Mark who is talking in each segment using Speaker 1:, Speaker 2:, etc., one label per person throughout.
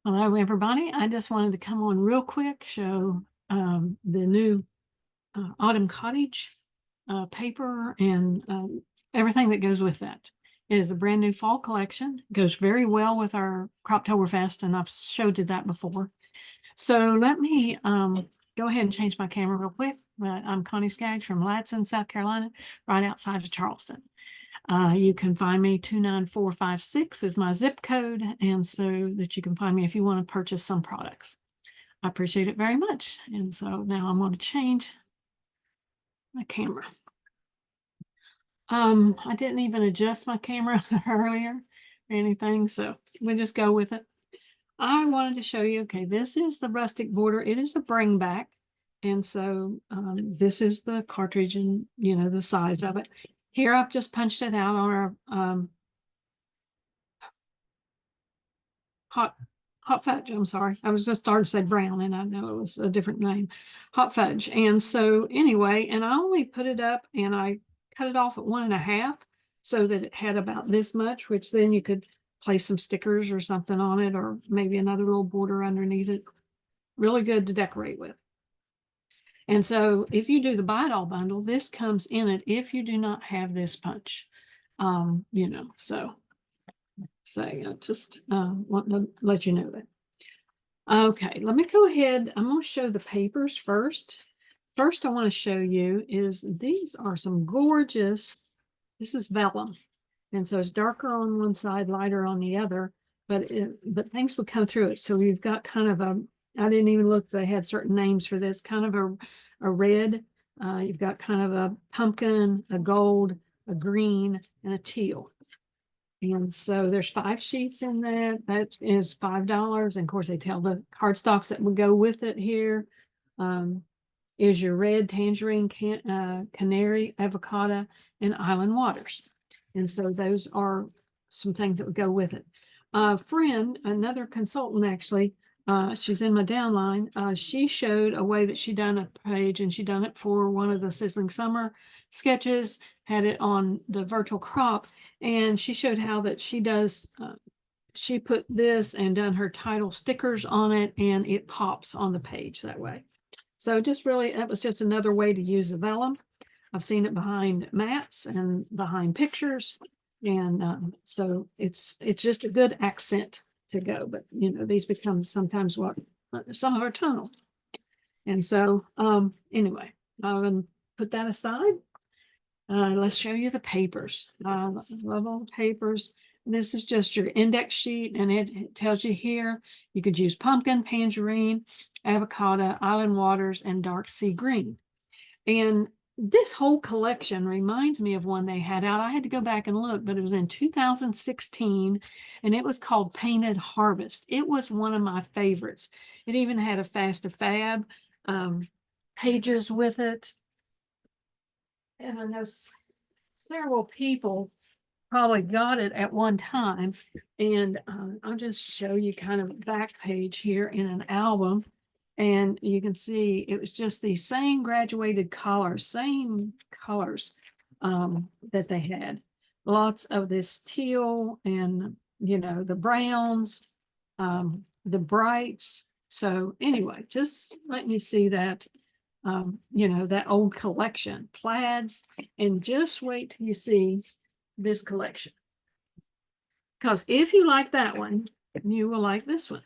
Speaker 1: Hello, everybody. I just wanted to come on real quick, show the new Autumn Cottage paper and everything that goes with that. It is a brand new fall collection. It goes very well with our Croptoberfest, and I've showed you that before. So let me go ahead and change my camera real quick. I'm Connie Skaggs from Ladson, South Carolina, right outside of Charleston. You can find me 29456 is my zip code, and so that you can find me if you want to purchase some products. I appreciate it very much. And so now I'm going to change my camera. I didn't even adjust my camera earlier or anything, so we just go with it. I wanted to show you, okay, this is the Rustic border. It is a bring back. And so this is the cartridge and, the size of it. Here I've just punched it out on our hot fudge. I'm sorry. I was just starting to say brown and I know it was a different name. Hot fudge. And so anyway, and I only put it up and I cut it off at 1.5 so that it had about this much, which then you could place some stickers or something on it, or maybe another little border underneath it. Really good to decorate with. And so if you do the buy it all bundle, this comes in it if you do not have this punch. So I just want to let you know that. Okay, let me go ahead. I'm going to show the papers first. First, I want to show you is these are some gorgeous, this is vellum. And so it's darker on one side, lighter on the other, but things would come through it. So you've got kind of a, I didn't even look, they had certain names for this, kind of a red. You've got kind of a pumpkin, a gold, a green, and a teal. And so there's 5 sheets in there. That is $5. And of course, they tell the cardstocks that would go with it here. Is your red, tangerine, canary, avocado, and island waters. And so those are some things that would go with it. A friend, another consultant actually, she's in my downline. She showed a way that she done a page, and she done it for one of the Sizzling Summer sketches, had it on the virtual crop, and she showed how that she does, she put this and done her title stickers on it, and it pops on the page that way. So just really, that was just another way to use the vellum. I've seen it behind mats and behind pictures. And so it's just a good accent to go. But, these become sometimes what some of our tonal. And so anyway, I'm going to put that aside. Let's show you the papers. I love all the papers. This is just your index sheet, and it tells you here you could use pumpkin, tangerine, avocado, island waters, and dark sea green. And this whole collection reminds me of one they had out. I had to go back and look, but it was in 2016, and it was called Painted Harvest. It was one of my favorites. It even had a Fast to Fab pages with it. And I know several people probably got it at one time. And I'll just show you kind of back page here in an album. And you can see it was just the same graduated colors, same colors that they had. Lots of this teal and, the browns, the brights. So anyway, just let me see that, that old collection, plaids, and just wait till you see this collection. Because if you like that one, you will like this one.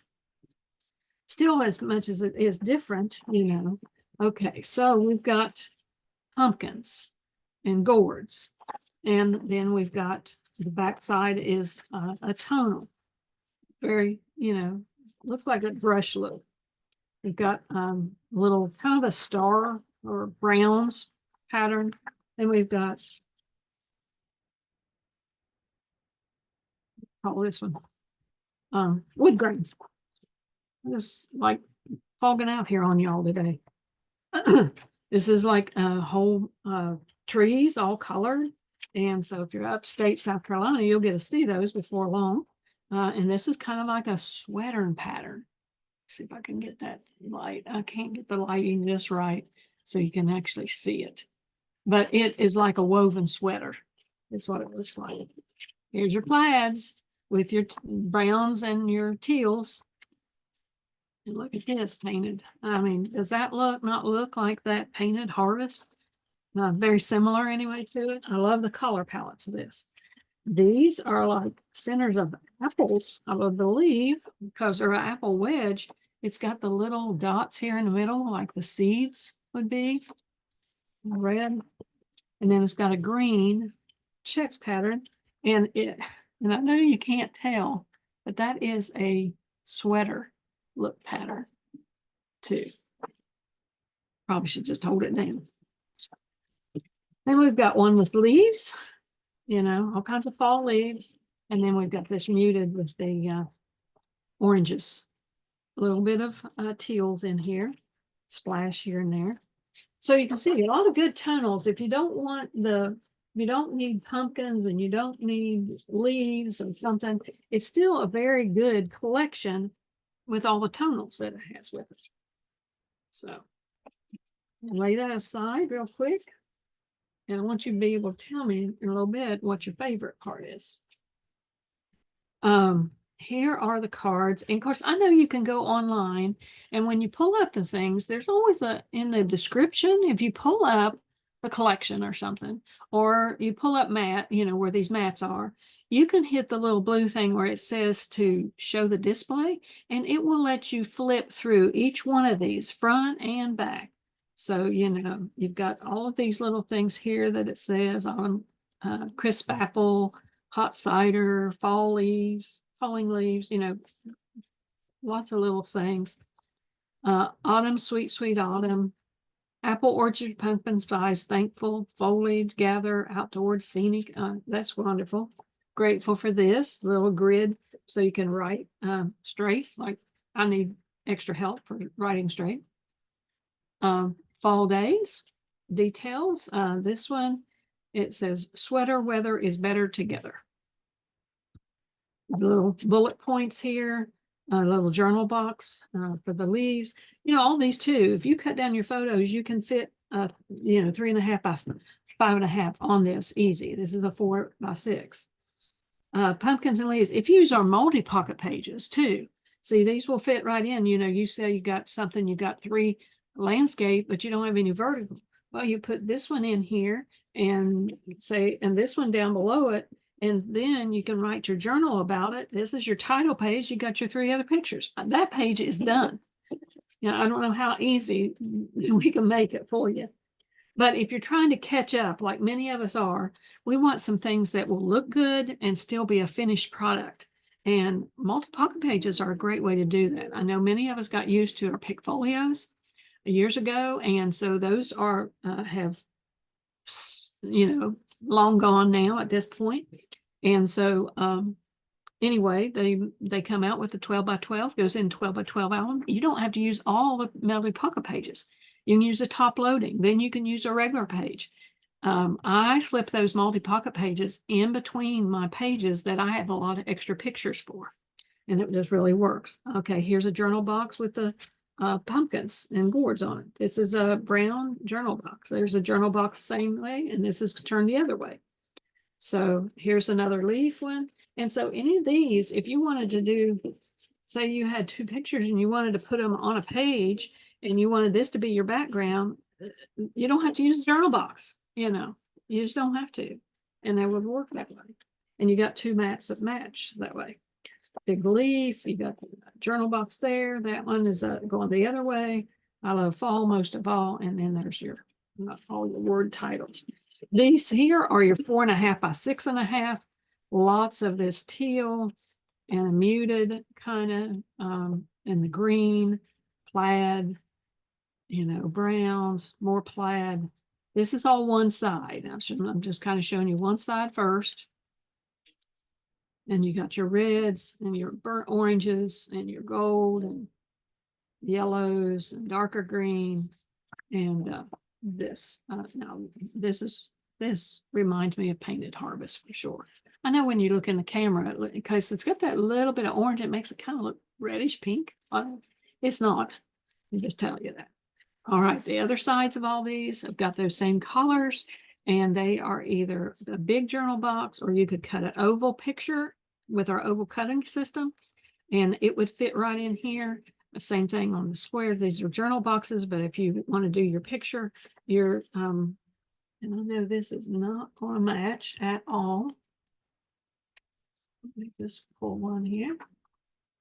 Speaker 1: Still as much as it is different, Okay, so we've got pumpkins and gourds. And then we've got the backside is a tonal. Very, looks like a brush look. We've got a little kind of a star or browns pattern. Then we've got, call this one, wood grains. Just like fogging out here on y'all today. This is like a whole trees all colored. And so if you're upstate South Carolina, you'll get to see those before long. And this is kind of like a sweater pattern. See if I can get that light. I can't get the lighting just right so you can actually see it. But it is like a woven sweater. Is what it looks like. Here's your plaids with your browns and your teals. And look at this painted. I mean, does that not look like that painted harvest? Very similar anyway to it. I love the color palettes of this. These are like centers of apples, I would believe, because they're an apple wedge. It's got the little dots here in the middle, like the seeds would be, red, and then it's got a green check pattern, and I know you can't tell, but that is a sweater look pattern too. Probably should just hold it down. Then we've got one with leaves, all kinds of fall leaves. And then we've got this muted with the oranges, a little bit of teals in here, splash here and there. So you can see a lot of good tonals. If you don't need pumpkins and you don't need leaves or something, it's still a very good collection with all the tonals that it has with it. So lay that aside real quick. And I want you to be able to tell me in a little bit what your favorite part is. Here are the cards. And of course, I know you can go online, and when you pull up the things, there's always in the description, if you pull up the collection or something, or you pull up mat, where these mats are, you can hit the little blue thing where it says to show the display, and it will let you flip through each one of these front and back. So, you've got all of these little things here that it says on crisp apple, hot cider, falling leaves, lots of little sayings. Autumn, sweet, sweet autumn. Apple orchard, pumpkin spice, thankful, foliage, gather, outdoors, scenic. That's wonderful. Grateful for this little grid so you can write straight. Like I need extra help for writing straight. Fall days, details. This one, it says sweater weather is better together. Little bullet points here, a little journal box for the leaves. All these too. If you cut down your photos, you can fit 3.5 by 5.5 on this easy. This is a 4 by 6. Pumpkins and leaves. If you use our multi-pocket pages too, see, these will fit right in. You say you got something, you got 3 landscape, but you don't have any vertical. Well, you put this one in here and this one down below it, and then you can write your journal about it. This is your title page. You got your 3 other pictures. That page is done. I don't know how easy we can make it for you. But if you're trying to catch up, like many of us are, we want some things that will look good and still be a finished product. And multi-pocket pages are a great way to do that. I know many of us got used to our pick folios years ago, and so those are have long gone now at this point. And so anyway, they come out with the 12 by 12, goes in 12 by 12 album. You don't have to use all the multi-pocket pages. You can use the top loading. Then you can use a regular page. I slip those multi-pocket pages in between my pages that I have a lot of extra pictures for, and it just really works. Okay, here's a journal box with the pumpkins and gourds on it. This is a brown journal box. There's a journal box same way, and this is turned the other way. So here's another leaf one. And so any of these, if you wanted to do, say you had 2 pictures and you wanted to put them on a page and you wanted this to be your background, you don't have to use the journal box, you just don't have to. And they would work that way. And you got 2 mats that match that way. Big leaf, you got the journal box there. That one is going the other way. I love fall most of all. And then there's your all your word titles. These here are your 4.5 by 6.5. Lots of this teal and a muted kind of, and the green, plaid, browns, more plaid. This is all one side. I'm just kind of showing you one side first. And you got your reds and your burnt oranges and your gold and yellows and darker green. And this reminds me of Painted Harvest for sure. I know when you look in the camera, because it's got that little bit of orange, it makes it kind of look reddish pink. It's not. I'll just tell you that. All right, the other sides of all these have got those same colors, and they are either a big journal box, or you could cut an oval picture with our oval cutting system, and it would fit right in here. the same thing on the squares. These are journal boxes, but if you want to do your picture, and I know this is not going to match at all. Let me just pull one here,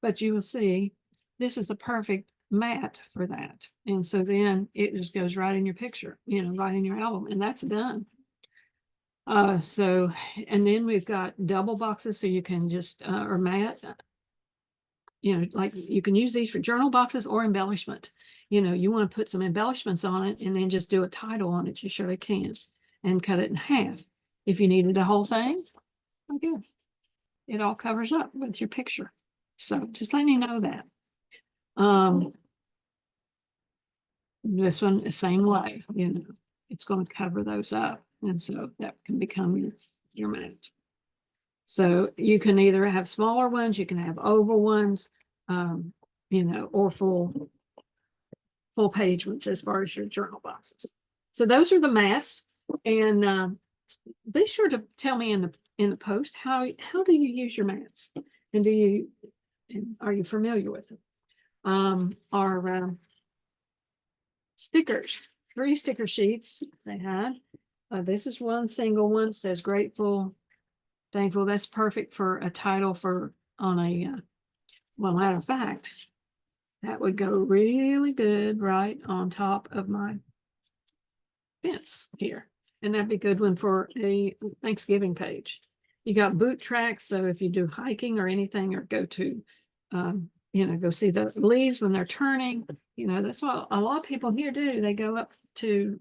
Speaker 1: but you will see this is a perfect mat for that. And so then it just goes right in your picture, right in your album, and that's done. And then we've got double boxes, so you can just, or mat, like you can use these for journal boxes or embellishment. You want to put some embellishments on it and then just do a title on it. You surely can, and cut it in half. If you needed the whole thing, okay, it all covers up with your picture. So just letting you know that. This one, the same way, it's going to cover those up. And so that can become your mat. So you can either have smaller ones, you can have oval ones, or full page ones as far as your journal boxes. So those are the mats. And be sure to tell me in the post how do you use your mats, and are you familiar with them? Our stickers, 3 sticker sheets they had. This is one single one. It says grateful, thankful. That's perfect for a title on a, well, matter of fact, that would go really good right on top of my fence here. And that'd be a good one for a Thanksgiving page. You got boot tracks. So if you do hiking or anything, or go to, go see the leaves when they're turning, that's what a lot of people here do. They go up to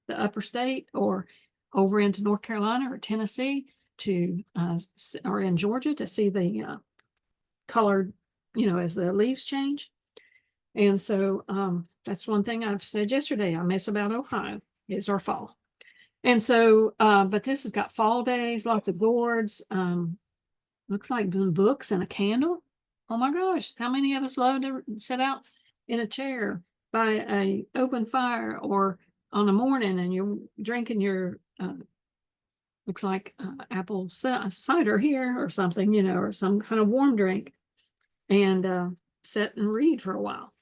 Speaker 1: the upper state or over into North Carolina or Tennessee or in Georgia to see the colored, as the leaves change. And so that's one thing I've said yesterday I miss about Ohio is our fall. And so, but this has got fall days, lots of gourds, looks like books and a candle. Oh my gosh, how many of us love to sit out in a chair by a open fire or on a morning and you're drinking your, looks like apple cider here or something, or some kind of warm drink, and sit and read for a while.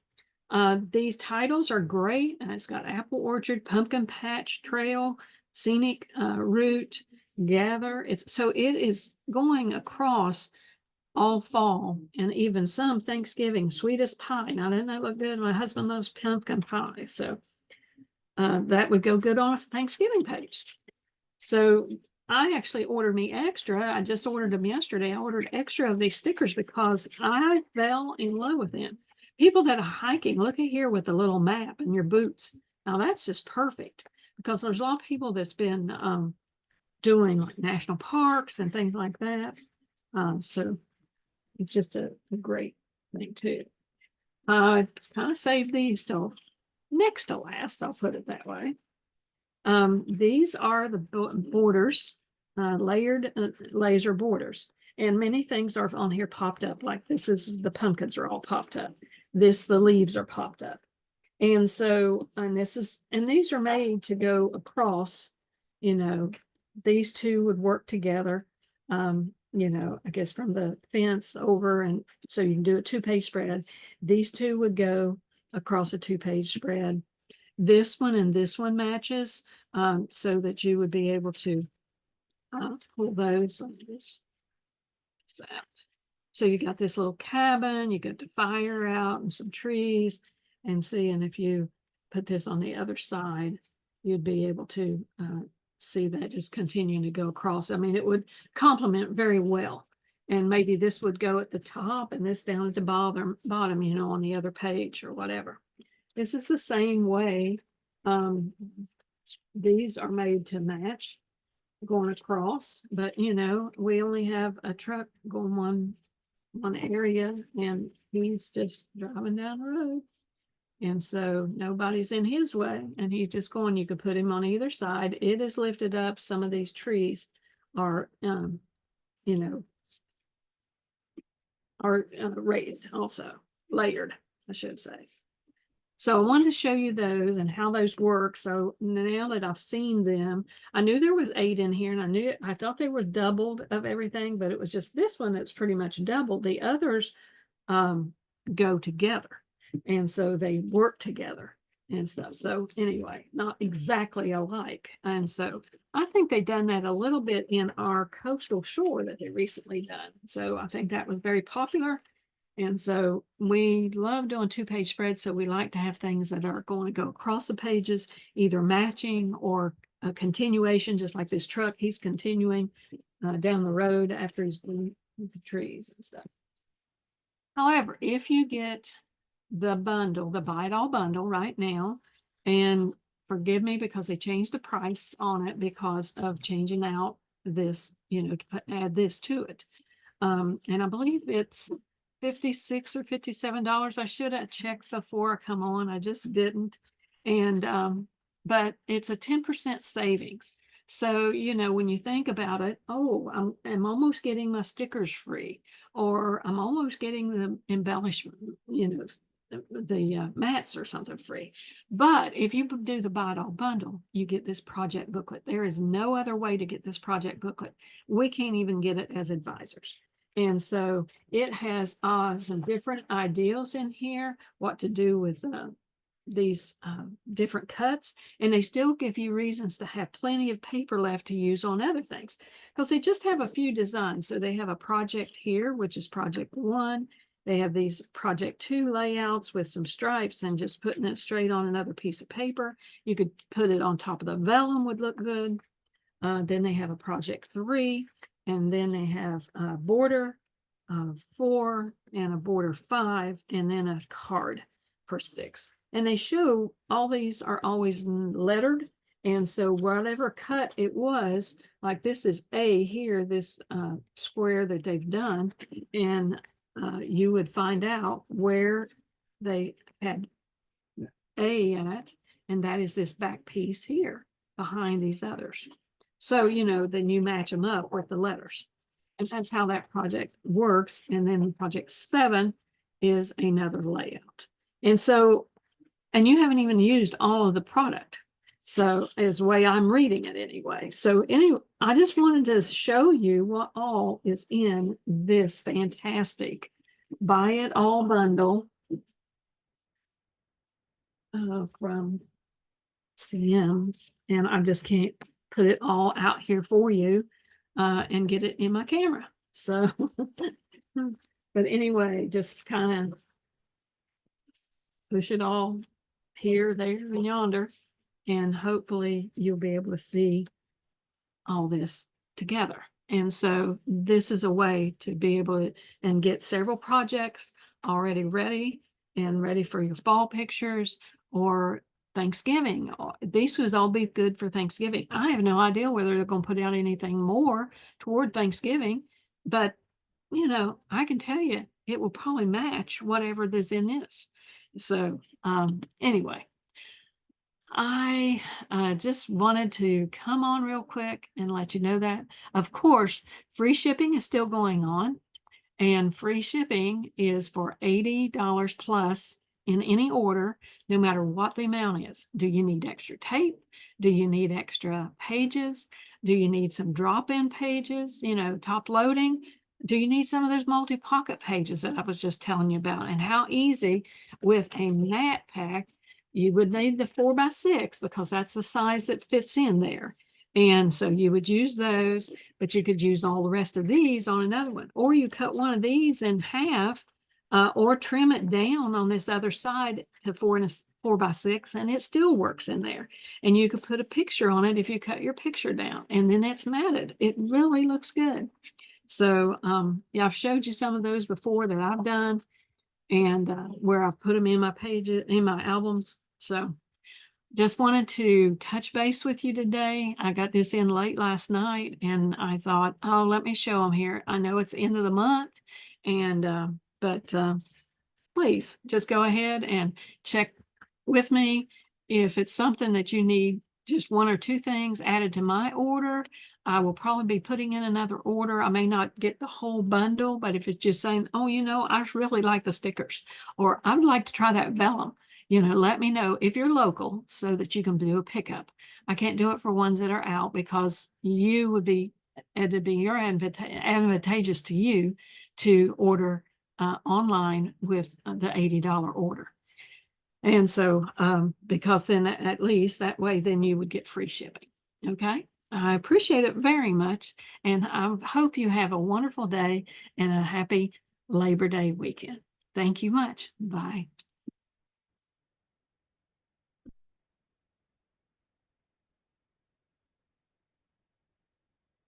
Speaker 1: These titles are great. It's got apple orchard, pumpkin patch trail, scenic route, gather. So it is going across all fall and even some Thanksgiving, sweetest pie. Now, doesn't that look good? My husband loves pumpkin pie. So that would go good on a Thanksgiving page. So I actually ordered me extra. I just ordered them yesterday. I ordered extra of these stickers because I fell in love with them. People that are hiking, look at here with the little map and your boots. Now that's just perfect because there's a lot of people that's been doing like national parks and things like that. So it's just a great thing too. I kind of saved these till next to last, I'll put it that way. These are the borders, layered laser borders. And many things are on here popped up, like this is the pumpkins are all popped up. The leaves are popped up. And so, and these are made to go across, these two would work together, I guess from the fence over. And so you can do a 2-page spread. These two would go across a 2-page spread. This one and this one matches, so that you would be able to pull those like this. So you got this little cabin, you got the fire out and some trees, and if you put this on the other side, you'd be able to see that just continuing to go across. I mean, it would complement very well. And maybe this would go at the top and this down at the bottom, on the other page or whatever. This is the same way. These are made to match going across, but we only have a truck going one area and he's just driving down the road. And so nobody's in his way and he's just going, you could put him on either side. It is lifted up. Some of these trees are, raised also, layered, I should say. So I wanted to show you those and how those work. So now that I've seen them, I knew there was 8 in here and I thought they were doubled of everything, but it was just this one that's pretty much doubled. The others go together. And so they work together and stuff. So anyway, not exactly alike. And so I think they done that a little bit in our coastal shore that they recently done. So I think that was very popular. And so we love doing 2-page spreads. So we like to have things that are going to go across the pages, either matching or a continuation, just like this truck. He's continuing down the road after he's been with the trees and stuff. However, if you get the bundle, the buy it all bundle right now, and forgive me because they changed the price on it because of changing out this, to add this to it. And I believe it's $56 or $57. I should have checked before I come on. I just didn't. And but it's a 10% savings. So, when you think about it, oh, I'm almost getting my stickers free, or I'm almost getting the embellishment, the mats or something free. But if you do the buy it all bundle, you get this project booklet. There is no other way to get this project booklet. We can't even get it as advisors. And so it has some different ideals in here, what to do with these different cuts, and they still give you reasons to have plenty of paper left to use on other things, because they just have a few designs. So they have a project here, which is project 1. They have these project 2 layouts with some stripes and just putting it straight on another piece of paper. You could put it on top of the vellum, would look good. Then they have a project 3, and then they have a border 4 and a border 5, and then a card for sticks. And they show all these are always lettered. And so whatever cut it was, like this is A here, this square that they've done, and you would find out where they had A at, and that is this back piece here behind these others. So, then you match them up with the letters. And that's how that project works. And then project 7 is another layout. And so, and you haven't even used all of the product. So is the way I'm reading it anyway. So anyway, I just wanted to show you what all is in this fantastic buy it all bundle from CM. And I just can't put it all out here for you and get it in my camera. So, but anyway, just kind of push it all here, there, and yonder, and hopefully you'll be able to see all this together. And so this is a way to be able to and get several projects already ready and ready for your fall pictures or Thanksgiving. These would all be good for Thanksgiving. I have no idea whether they're going to put out anything more toward Thanksgiving, but I can tell you it will probably match whatever is in this. So anyway, I just wanted to come on real quick and let you know that. Of course, free shipping is still going on, and free shipping is for $80 plus in any order, no matter what the amount is. Do you need extra tape? Do you need extra pages? Do you need some drop-in pages, top loading? Do you need some of those multi-pocket pages that I was just telling you about? And how easy with a mat pack, you would need the 4x6 because that's the size that fits in there. And so you would use those, but you could use all the rest of these on another one. Or you cut one of these in half or trim it down on this other side to 4x6, and it still works in there. And you could put a picture on it if you cut your picture down, and then it's matted. It really looks good. So yeah, I've showed you some of those before that I've done, and where I've put them in my pages, in my albums. So just wanted to touch base with you today. I got this in late last night, and I thought, oh, let me show them here. I know it's end of the month, and but please just go ahead and check with me if it's something that you need. Just 1 or 2 things added to my order, I will probably be putting in another order. I may not get the whole bundle, but if it's just saying, oh, I really like the stickers, or I would like to try that vellum, let me know if you're local so that you can do a pickup. I can't do it for ones that are out because it'd be advantageous to you to order online with the $80 order. And so, because then at least that way, then you would get free shipping. Okay. I appreciate it very much. And I hope you have a wonderful day and a happy Labor Day weekend. Thank you much. Bye.